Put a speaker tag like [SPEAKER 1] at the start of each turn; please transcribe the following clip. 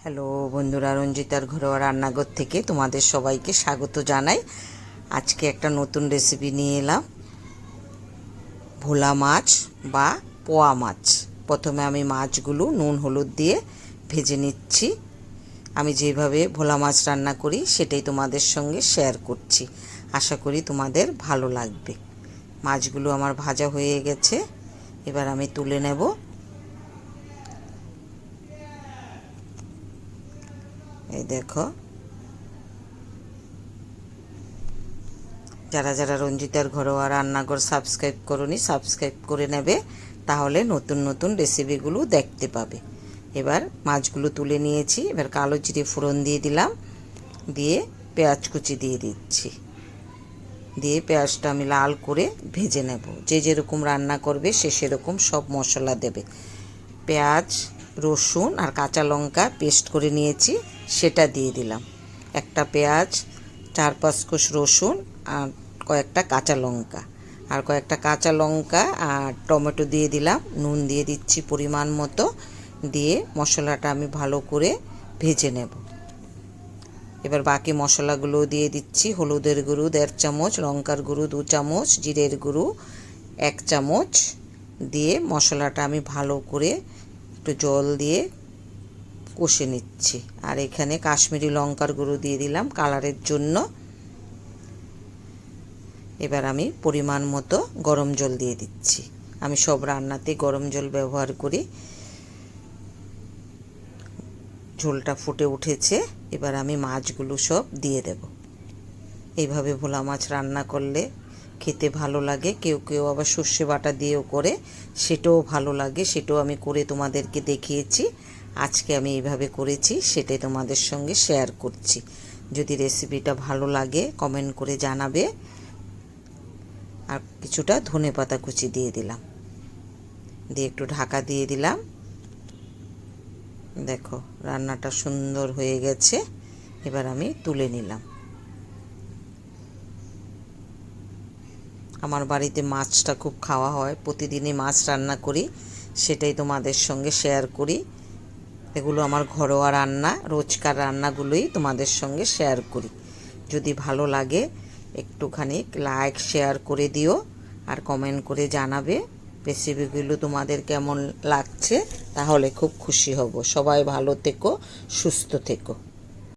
[SPEAKER 1] Hello বন্ধুরা, রঞ্জিতার ঘরোয়া রান্নাঘর থেকে তোমাদের সবাইকে স্বাগত জানাই। আজকে একটা নতুন রেসিপি নিয়ে এলাম, ভোলা মাছ বা পোয়া মাছ। প্রথমে আমি মাছগুলো নুন হলুদ দিয়ে ভেজে নিচ্ছি। আমি যেভাবে ভোলা মাছ রান্না করি সেটাই তোমাদের সঙ্গে শেয়ার করছি। আশা করি তোমাদের ভালো লাগবে। মাছগুলো আমার ভাজা হয়ে গেছে, এবার আমি তুলে নেব। এই দেখো, যারা যারা রঞ্জিতার ঘরোয়া রান্নাঘর সাবস্ক্রাইব করোনি সাবস্ক্রাইব করে নেবে, তাহলে নতুন নতুন রেসিপিগুলো দেখতে পাবে। এবার মাছগুলো তুলে নিয়েছি, এবার কালো জিরে ফোড়ন দিয়ে দিলাম, দিয়ে পেঁয়াজ কুচি দিয়ে দিচ্ছি, দিয়ে পেঁয়াজটা আমি লাল করে ভেজে নেব। যে যেরকম রান্না করবে সে সেরকম সব মশলা দেবে। পেঁয়াজ, রসুন আর কাঁচা লঙ্কা পেস্ট করে নিয়েছি, সেটা দিয়ে দিলাম। একটা পেঁয়াজ, 4-5 কোষ রসুন আর কয়েকটা কাঁচা লঙ্কা, আর টমেটো দিয়ে দিলাম। নুন দিয়ে দিচ্ছি পরিমাণ মতো, দিয়ে মশলাটা আমি ভালো করে ভেজে নেব। এবার বাকি মশলাগুলো দিয়ে দিচ্ছি। হলুদের গুঁড়ো 1.5 চামচ, লঙ্কার গুঁড়ো 2 চামচ, জিরের গুঁড়ো 1 চামচ দিয়ে মশলাটা আমি ভালো করে একটু জল দিয়ে কষে নিচ্ছি। আর এখানে কাশ্মীরি লঙ্কার গুঁড়ো দিয়ে দিলাম কালারের জন্য। এবার আমি পরিমাণ মতো গরম জল দিয়ে দিচ্ছি। আমি সব রান্নাতে গরম জল ব্যবহার করি। ঝোলটা ফুটে উঠেছে, এবার আমি মাছগুলো সব দিয়ে দেব। এইভাবে ভোলা মাছ রান্না করলে খেতে ভালো লাগে। কেউ কেউ আবার সর্ষে বাটা দিয়েও করে, সেটাও ভালো লাগে। সেটাও আমি করে তোমাদেরকে দেখিয়েছি। আজকে আমি এইভাবে করেছি, সেটাই তোমাদের সঙ্গে শেয়ার করছি। যদি রেসিপিটা ভালো লাগে কমেন্ট করে জানাবে। আর কিছুটা ধনেপাতা কুচি দিয়ে দিলাম, দিয়ে একটু ঢাকা দিয়ে দিলাম। দেখো রান্নাটা সুন্দর হয়ে গেছে, এবার আমি তুলে নিলাম। আমার বাড়িতে মাছটা খুব খাওয়া হয়, প্রতিদিনই মাছ রান্না করি, সেটাই তোমাদের সঙ্গে শেয়ার করি। এগুলো আমার ঘরোয়া রান্না, রোজকার রান্নাগুলোই তোমাদের সঙ্গে শেয়ার করি। যদি ভালো লাগে একটুখানি লাইক শেয়ার করে দিও, আর কমেন্ট করে জানাবে রেসিপিগুলো তোমাদের কেমন লাগছে, তাহলে খুব খুশি হব। সবাই ভালো থেকো, সুস্থ থেকো।